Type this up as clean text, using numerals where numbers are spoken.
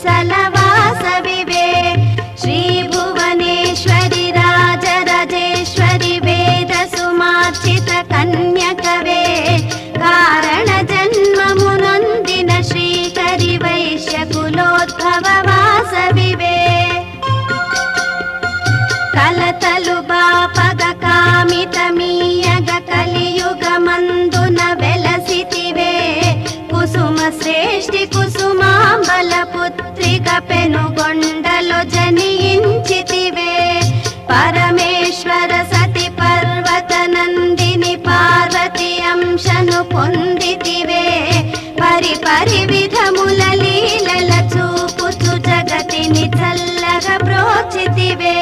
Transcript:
वत्सलवासविवे श्री भुवनेश्वरि राजराजेश्वरि वेदसुमार्चित कन्यकवे कारण जन्ममुनोंदिन श्रीकरि वैश्यकुलोद्भव वासविवे कलतलु बापग कामितमीयग कलियुगमंदुन वेलसितिवे कुसुम श्रेष्ठि कुसुमांबल पुत्रिक पेनुगोंडलो जनिंचितिवे परमेश्वर सति पर्वत नंदिनि पार्वती अंशनु पोंदितिवे परि परि विधमुल लीलल चूपुचु जगतिनि चल्लग प्रोचितिवे